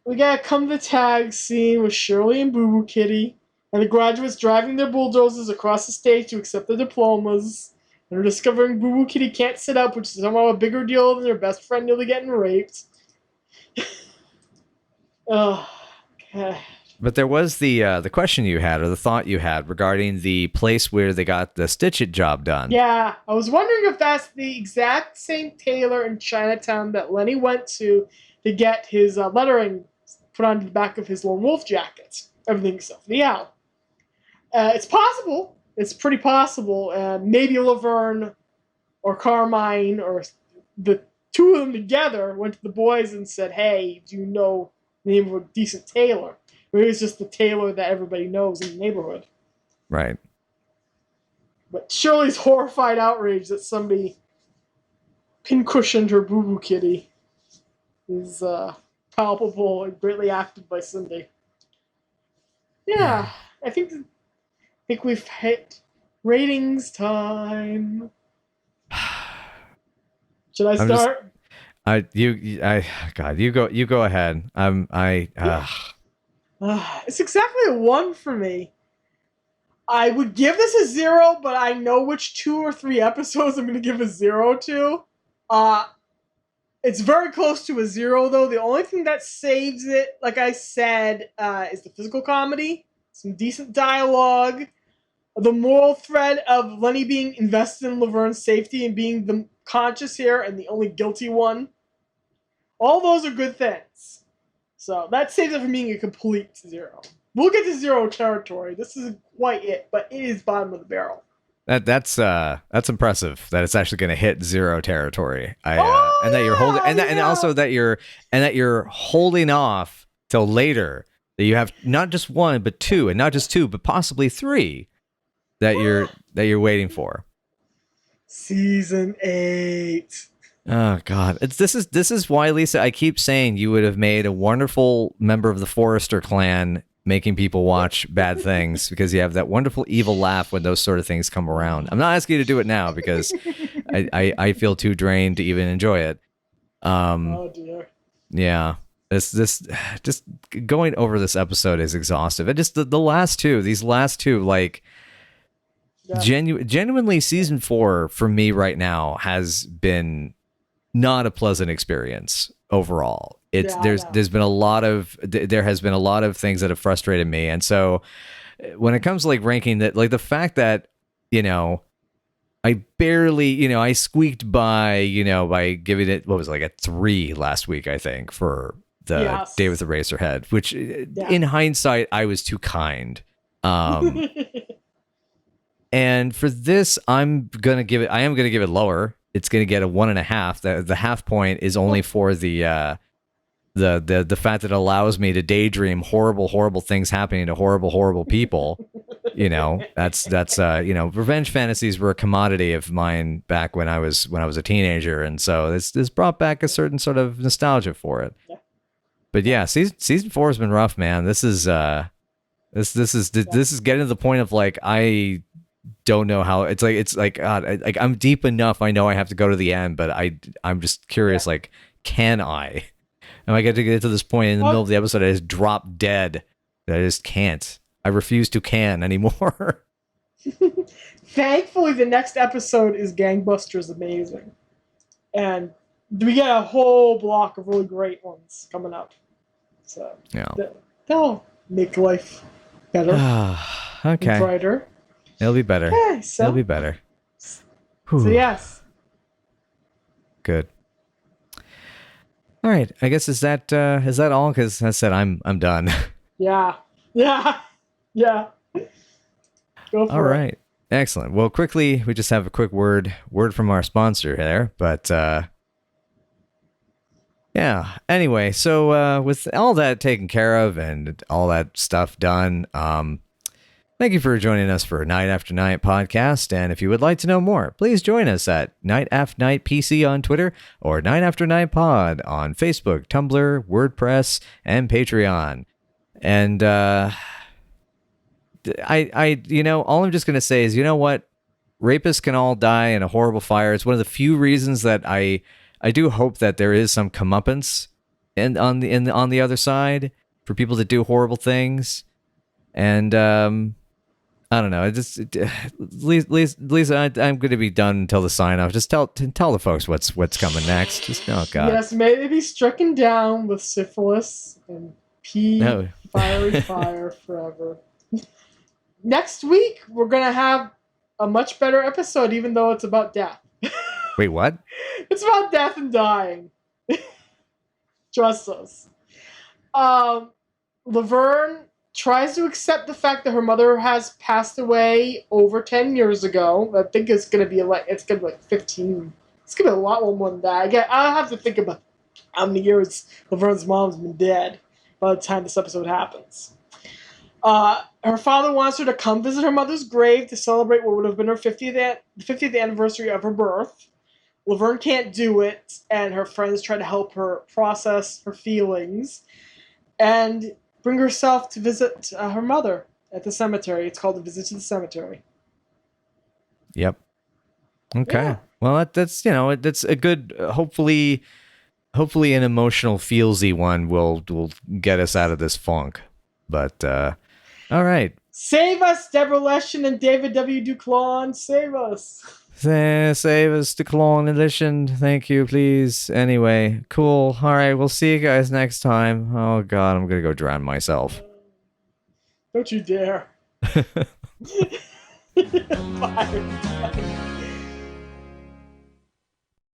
we gotta come to the tag scene with Shirley and Boo Boo Kitty, and the graduates driving their bulldozers across the stage to accept their diplomas. And they're discovering Boo Boo Kitty can't sit up, which is somehow a bigger deal than their best friend nearly getting raped. Oh, God. But there was the question you had, or the thought you had, regarding the place where they got the Stitch It job done. Yeah, I was wondering if that's the exact same tailor in Chinatown that Lenny went to get his lettering put on the back of his Lone Wolf jacket. Everything except for the owl. It's possible. It's pretty possible. Maybe Laverne or Carmine or the two of them together went to the boys and said, hey, do you know the name of a decent tailor? Or it's just the tailor that everybody knows in the neighborhood. Right. But Shirley's horrified outrage that somebody pincushioned her Boo Boo Kitty is palpable and greatly acted by Cindy. Yeah, I think we've hit ratings time. Should I start? You go ahead. It's exactly a 1 for me. I would give this a 0, but I know which 2 or 3 episodes I'm going to give a 0 to. It's very close to a 0, though. The only thing that saves it, like I said, is the physical comedy, some decent dialogue, the moral thread of Lenny being invested in Laverne's safety and being the conscious here and the only guilty one. All those are good things. So that saves it from being a complete 0. We'll get to 0 territory. This isn't quite it, but it is bottom of the barrel. That's impressive that it's actually going to hit 0 territory. And that you're holding, and also that you're holding off till later. That you have not just 1 but 2, and not just 2 but possibly 3 that you're waiting for. Season 8. Oh God, this is why, Lisa, I keep saying you would have made a wonderful member of the Forrester clan, making people watch bad things, because you have that wonderful evil laugh when those sort of things come around. I'm not asking you to do it now because I feel too drained to even enjoy it. Oh dear. Yeah. This just going over this episode is exhaustive. And just these last two, like, yeah. Genuinely, season 4 for me right now has been not a pleasant experience overall. There has been a lot of things that have frustrated me, and so when it comes to like ranking that, like the fact that I barely I squeaked by by giving it, what was it, like a 3 last week, I think, for the Day with the Racerhead, which in hindsight I was too kind. And for this, I am gonna give it lower. It's gonna get a 1.5. The half point is only for the fact that it allows me to daydream horrible things happening to horrible people. That's revenge fantasies were a commodity of mine back when I was a teenager, and so this brought back a certain sort of nostalgia for it. But yeah, season 4 has been rough, man. This is this is getting to the point of like, I don't know how. It's like God, like I'm deep enough. I know I have to go to the end, but I'm just curious. Like, can I? Am I going to get to this point in the middle of the episode? I just drop dead. I just can't. I refuse to can anymore. Thankfully, the next episode is gangbusters amazing, and we get a whole block of really great ones coming up. So yeah, they'll make life better. Okay, and brighter. It'll be better. Okay, It'll be better. So yes. Good. All right. I guess is that all? Because I said I'm done. Yeah. Go for all right. it. Excellent. Well, quickly, we just have a quick word from our sponsor there, but yeah. Anyway, so with all that taken care of and all that stuff done, thank you for joining us for Night After Night podcast. And if you would like to know more, please join us at Night After Night PC on Twitter or Night After Night Pod on Facebook, Tumblr, WordPress, and Patreon. And all I'm just going to say is, you know what? Rapists can all die in a horrible fire. It's one of the few reasons that I do hope that there is some comeuppance on the other side for people that do horrible things. And I don't know. Lisa, I'm going to be done until the sign off. Just tell the folks what's coming next. Just, oh God. Yes, may they be stricken down with syphilis and fiery fire forever. Next week we're gonna have a much better episode, even though it's about death. Wait, what? It's about death and dying. Trust us. Laverne tries to accept the fact that her mother has passed away over 10 years ago. I think it's gonna be like 15. It's gonna be a lot more than that. I'll have to think about how many years Laverne's mom's been dead by the time this episode happens. Her father wants her to come visit her mother's grave to celebrate what would have been her 50th anniversary of her birth. Laverne can't do it, and her friends try to help her process her feelings and bring herself to visit her mother at the cemetery. It's called A Visit to the Cemetery. Yep. Okay. Yeah. Well, that's that's a good. Hopefully, an emotional feelsy one will get us out of this funk. But all right. Save us, Deborah Leshin and David W. Duclaw. Save us. Save us, Duclaw edition. Thank you, please. Anyway, cool. All right, we'll see you guys next time. Oh God, I'm gonna go drown myself. Don't you dare. Bye.